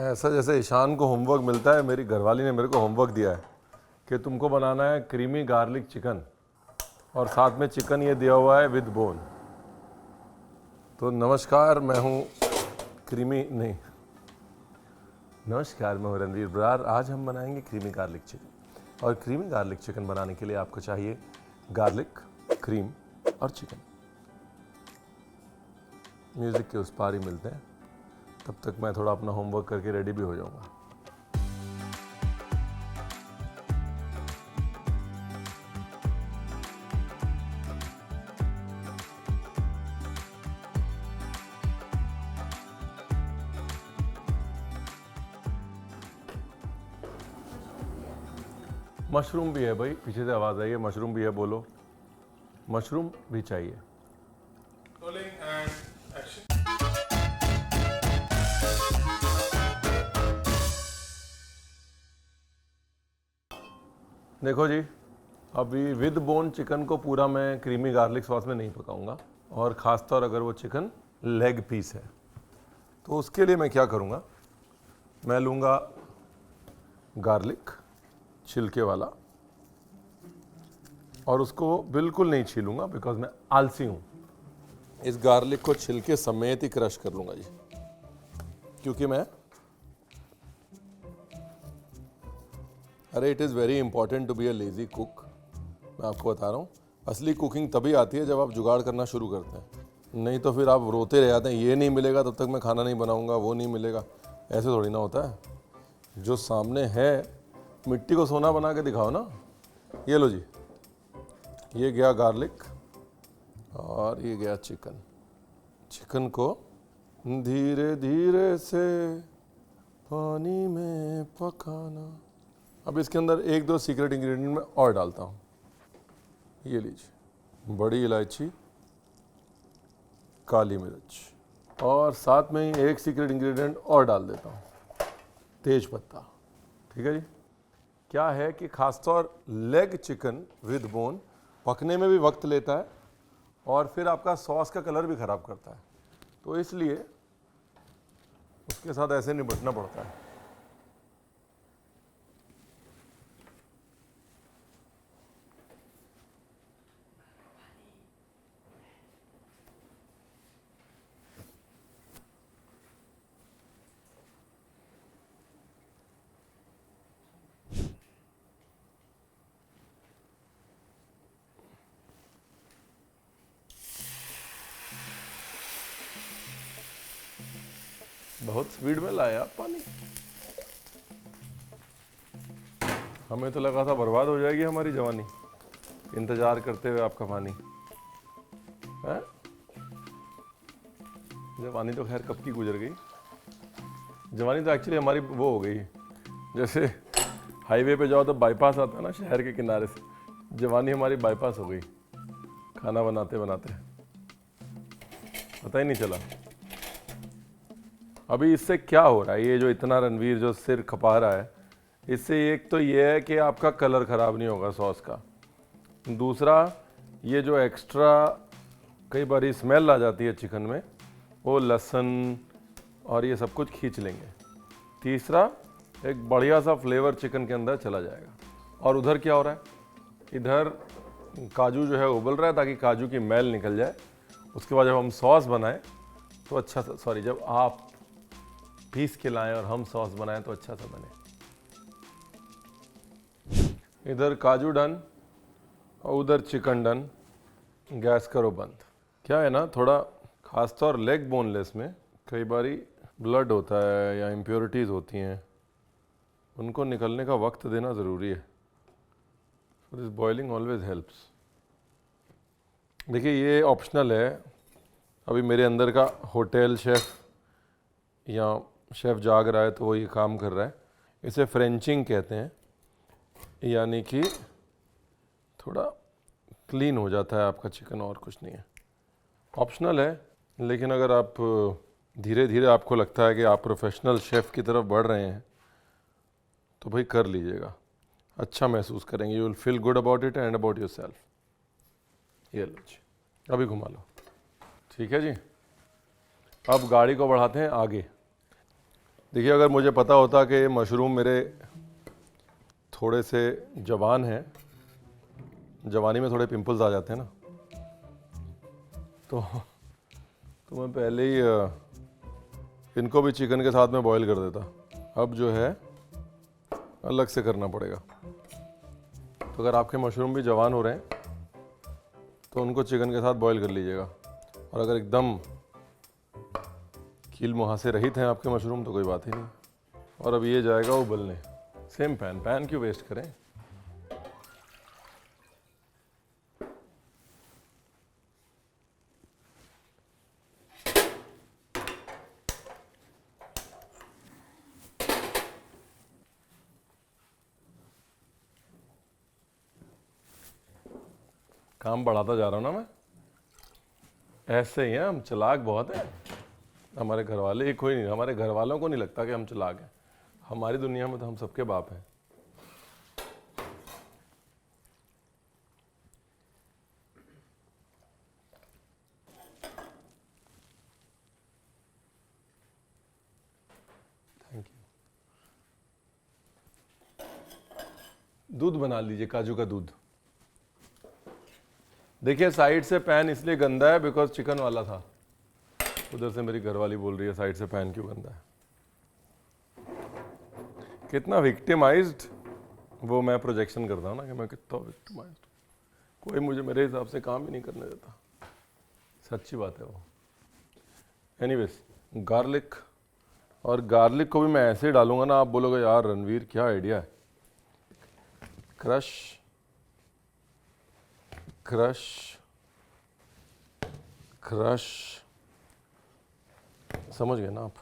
ऐसा जैसे ईशान को होमवर्क मिलता है, मेरी घरवाली ने मेरे को होमवर्क दिया है कि तुमको बनाना है क्रीमी गार्लिक चिकन, और साथ में चिकन ये दिया हुआ है विद बोन। तो नमस्कार, मैं हूँ रणवीर बरार। आज हम बनाएंगे क्रीमी गार्लिक चिकन। और क्रीमी गार्लिक चिकन बनाने के लिए आपको चाहिए गार्लिक, क्रीम और चिकन। म्यूज़िक के उस पार ही मिलते हैं, तब तक मैं थोड़ा अपना होमवर्क करके रेडी भी हो जाऊंगा। मशरूम भी है भाई, पीछे से आवाज़ आई है, मशरूम भी है, बोलो। मशरूम भी चाहिए। देखो जी, अभी विद बोन चिकन को पूरा मैं क्रीमी गार्लिक सॉस में नहीं पकाऊंगा, और ख़ासतौर अगर वो चिकन लेग पीस है तो उसके लिए मैं क्या करूंगा, मैं लूँगा गार्लिक छिलके वाला, और उसको बिल्कुल नहीं छीलूंगा बिकॉज मैं आलसी हूँ। इस गार्लिक को छिलके समेत ही क्रश कर लूँगा जी, क्योंकि अरे it is very important to be a lazy cook. मैं आपको बता रहा हूँ, असली कुकिंग तभी आती है जब आप जुगाड़ करना शुरू करते हैं, नहीं तो फिर आप रोते रह जाते हैं, ये नहीं मिलेगा तब तक मैं खाना नहीं बनाऊँगा, वो नहीं मिलेगा। ऐसे थोड़ी ना होता है। जो सामने है, मिट्टी को सोना बना के दिखाओ ना। ये लो जी, ये गया गार्लिक और ये गया चिकन। चिकन को धीरे धीरे से पानी में पकाना। अब इसके अंदर एक दो सीक्रेट इंग्रेडिएंट मैं और डालता हूँ। ये लीजिए, बड़ी इलायची, काली मिर्च, और साथ में ही एक सीक्रेट इंग्रेडिएंट और डाल देता हूँ, तेज पत्ता। ठीक है जी। क्या है कि खासतौर लेग चिकन विद बोन पकने में भी वक्त लेता है, और फिर आपका सॉस का कलर भी ख़राब करता है, तो इसलिए उसके साथ ऐसे निपटना पड़ता है। बहुत स्पीड में लाया आप पानी, हमें तो लगा था बर्बाद हो जाएगी हमारी जवानी इंतजार करते हुए आपका पानी है। जवानी तो खैर कब की गुजर गई। जवानी तो एक्चुअली हमारी वो हो गई, जैसे हाईवे पे जाओ तो बाईपास आता है ना शहर के किनारे से, जवानी हमारी बाईपास हो गई खाना बनाते बनाते, पता ही नहीं चला। अभी इससे क्या हो रहा है, ये जो इतना रणवीर जो सिर खपा रहा है, इससे एक तो ये है कि आपका कलर ख़राब नहीं होगा सॉस का, दूसरा ये जो एक्स्ट्रा कई बार स्मेल आ जाती है चिकन में, वो लहसुन और ये सब कुछ खींच लेंगे, तीसरा एक बढ़िया सा फ्लेवर चिकन के अंदर चला जाएगा। और उधर क्या हो रहा है, इधर काजू जो है उबल रहा है ताकि काजू की मैल निकल जाए, उसके बाद जब हम सॉस बनाएं तो अच्छा सा, सॉरी, जब आप पीस के लाएं और हम सॉस बनाएं तो अच्छा सा बने। इधर काजू डन और उधर चिकन डन, गैस करो बंद। क्या है ना, थोड़ा खासतौर लेग बोनलेस में कई बारी ब्लड होता है या इम्प्योरिटीज़ होती हैं, उनको निकलने का वक्त देना ज़रूरी है। So this boiling always helps. देखिए ये ऑप्शनल है, अभी मेरे अंदर का होटल शेफ़ या शेफ़ जाग रहा है तो वो ये काम कर रहा है। इसे फ्रेंचिंग कहते हैं, यानी कि थोड़ा क्लीन हो जाता है आपका चिकन, और कुछ नहीं है। ऑप्शनल है, लेकिन अगर आप धीरे धीरे आपको लगता है कि आप प्रोफेशनल शेफ़ की तरफ बढ़ रहे हैं तो भाई कर लीजिएगा, अच्छा महसूस करेंगे। You will feel good about it and about your self. ये लो जी, अभी घुमा लो। ठीक है जी। अब गाड़ी को बढ़ाते हैं आगे। देखिए, अगर मुझे पता होता कि मशरूम मेरे थोड़े से जवान हैं, जवानी में थोड़े पिंपल्स आ जाते हैं ना, तो मैं पहले ही इनको भी चिकन के साथ में बॉईल कर देता। अब जो है अलग से करना पड़ेगा। तो अगर आपके मशरूम भी जवान हो रहे हैं तो उनको चिकन के साथ बॉईल कर लीजिएगा। और अगर एकदम कील मुहासे रहित हैं आपके मशरूम तो कोई बात ही नहीं। और अब ये जाएगा उबलने। सेम पैन क्यों वेस्ट करें। काम बढ़ाता जा रहा हूँ ना मैं। ऐसे ही हैं हम, चालाक बहुत है। हमारे घर वाले ही कोई नहीं, हमारे घर वालों को नहीं लगता कि हम चालाक हैं। हमारी दुनिया में तो हम सबके बाप हैं। Thank you. दूध बना लीजिए, काजू का दूध। देखिए, साइड से पैन इसलिए गंदा है बिकॉज चिकन वाला था। उधर से मेरी घरवाली बोल रही है साइड से पैन क्यों गंदा है। कितना विक्टिमाइज्ड वो मैं प्रोजेक्शन करता हूँ ना कि मैं कितना विक्टिमाइज्ड। कोई मुझे मेरे हिसाब से काम ही नहीं करने देता। सच्ची बात है वो। एनीवेज, गार्लिक, और गार्लिक को भी मैं ऐसे ही डालूंगा ना, आप बोलोगे यार रणवीर क्या आइडिया है। क्रश क्रश क्रश, समझ गए ना आप।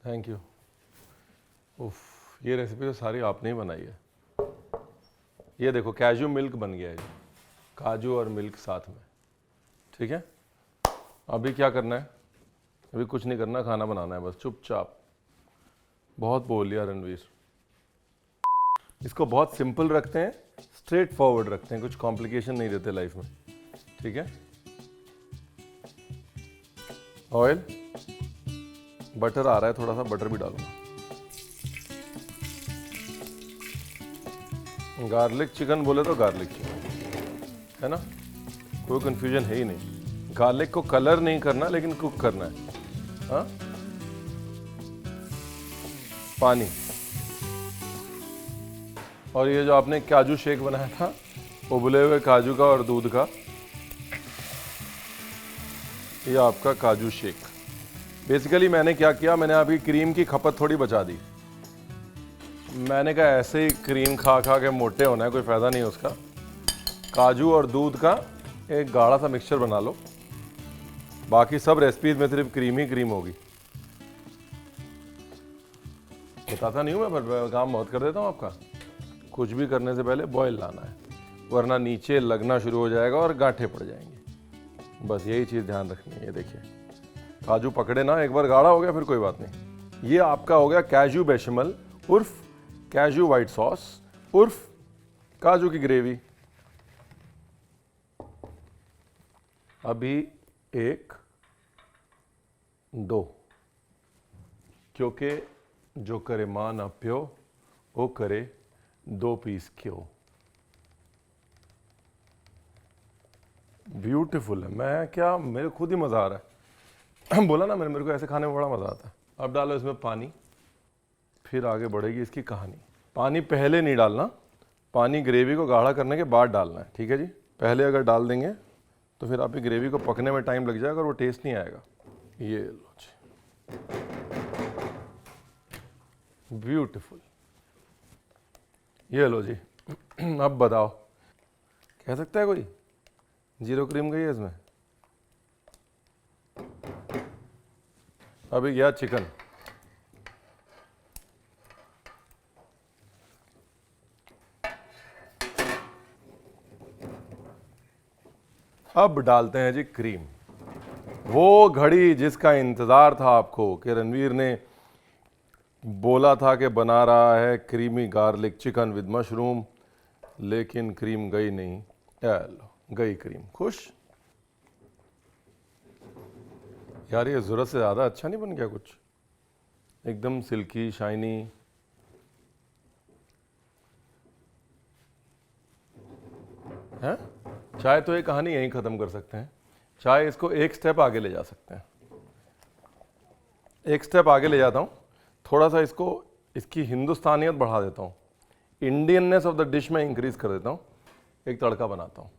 Thank you. उफ, ये रेसिपी तो सारी आपने ही बनाई है। ये देखो, कैजू मिल्क बन गया है। काजू और मिल्क साथ में, ठीक है। अभी क्या करना है? अभी कुछ नहीं करना, खाना बनाना है बस चुपचाप। बहुत बोल लिया रणवीर। इसको बहुत सिंपल रखते हैं, स्ट्रेट फॉरवर्ड रखते हैं, कुछ कॉम्प्लिकेशन नहीं देते लाइफ में, ठीक है। ऑयल, बटर आ रहा है, थोड़ा सा बटर भी डालूंगा। गार्लिक चिकन बोले तो गार्लिक चिकन है ना, कोई कंफ्यूजन है ही नहीं। गार्लिक को कलर नहीं करना लेकिन कुक करना है। हाँ, पानी। और ये जो आपने काजू शेक बनाया था, उबले हुए काजू का और दूध का, ये आपका काजू शेक। बेसिकली मैंने क्या किया, मैंने अभी क्रीम की खपत थोड़ी बचा दी। मैंने कहा ऐसे ही क्रीम खा खा के मोटे होना है, कोई फ़ायदा नहीं उसका। काजू और दूध का एक गाढ़ा सा मिक्सचर बना लो। बाकी सब रेसिपीज में सिर्फ क्रीम ही क्रीम होगी। बताता नहीं हूँ मैं, पर काम बहुत कर देता हूँ आपका। कुछ भी करने से पहले बॉयल लाना है, वरना नीचे लगना शुरू हो जाएगा और गांठें पड़ जाएंगी। बस यही चीज़ ध्यान रखनी है। ये देखिए, काजू पकड़े ना, एक बार गाढ़ा हो गया फिर कोई बात नहीं। ये आपका हो गया कैजू बेशमल उर्फ कैजू वाइट सॉस उर्फ काजू की ग्रेवी। अभी 1 2, क्योंकि जो करे मां ना प्यो, वो करे 2 पीस क्यों। ब्यूटीफुल है। मैं क्या, मेरे खुद ही मज़ा आ रहा है। बोला ना मेरे को ऐसे खाने में बड़ा मज़ा आता है। अब डालो इसमें पानी, फिर आगे बढ़ेगी इसकी कहानी। पानी पहले नहीं डालना, पानी ग्रेवी को गाढ़ा करने के बाद डालना है, ठीक है जी। पहले अगर डाल देंगे तो फिर आपकी ग्रेवी को पकने में टाइम लग जाएगा और वो टेस्ट नहीं आएगा। ये लो जी, ब्यूटीफुल। ये लो जी। अब बताओ, कह सकता है कोई जीरो क्रीम गई है इसमें। अभी गया चिकन। अब डालते हैं जी क्रीम। वो घड़ी जिसका इंतजार था आपको कि रणवीर ने बोला था कि बना रहा है creamy garlic chicken with mushroom, लेकिन क्रीम गई नहीं। चलो गई क्रीम। खुश यार, ये ज़रूरत से ज़्यादा अच्छा नहीं बन गया कुछ? एकदम सिल्की शाइनी। है चाय तो ये कहानी यहीं ख़त्म कर सकते हैं। चाय इसको एक स्टेप आगे ले जा सकते हैं। एक स्टेप आगे ले जाता हूँ, थोड़ा सा इसको, इसकी हिंदुस्तानियत बढ़ा देता हूँ, इंडियननेस ऑफ द डिश में इंक्रीज कर देता हूँ। एक तड़का बनाता हूँ।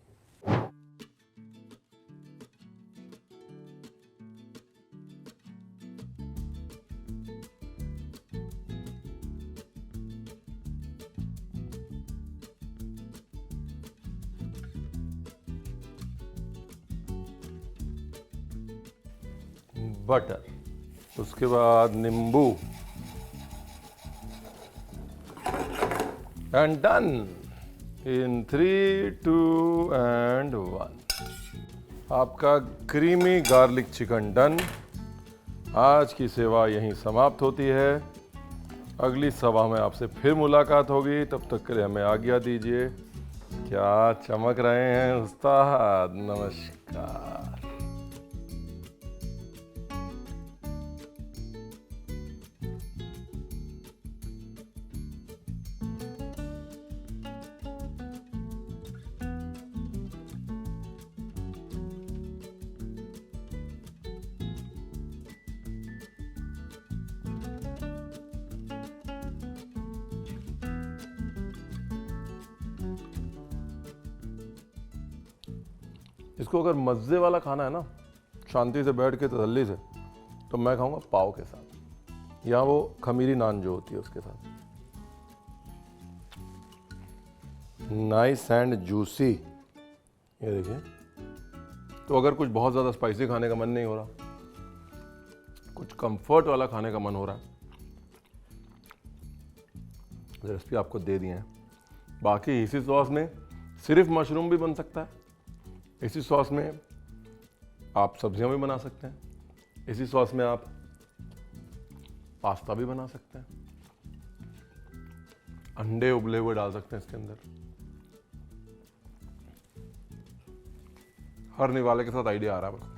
बटर, उसके बाद नींबू, एंड डन इन 3, 2 एंड 1। आपका क्रीमी गार्लिक चिकन डन। आज की सेवा यहीं समाप्त होती है। अगली सभा में आपसे फिर मुलाकात होगी, तब तक के लिए हमें आज्ञा दीजिए। क्या चमक रहे हैं उस्ताद, नमस्कार। इसको अगर मज़े वाला खाना है ना, शांति से बैठ के तसल्ली से, तो मैं खाऊंगा पाव के साथ, या वो खमीरी नान जो होती है उसके साथ। Nice and juicy. ये देखिए। तो अगर कुछ बहुत ज़्यादा स्पाइसी खाने का मन नहीं हो रहा, कुछ कंफर्ट वाला खाने का मन हो रहा है, रेसिपी आपको दे दिए हैं। बाकी इसी सॉस में सिर्फ मशरूम भी बन सकता है, इसी सॉस में आप सब्जियां भी बना सकते हैं, इसी सॉस में आप पास्ता भी बना सकते हैं, अंडे उबले हुए डाल सकते हैं इसके अंदर। हर निवाले के साथ आइडिया आ रहा है।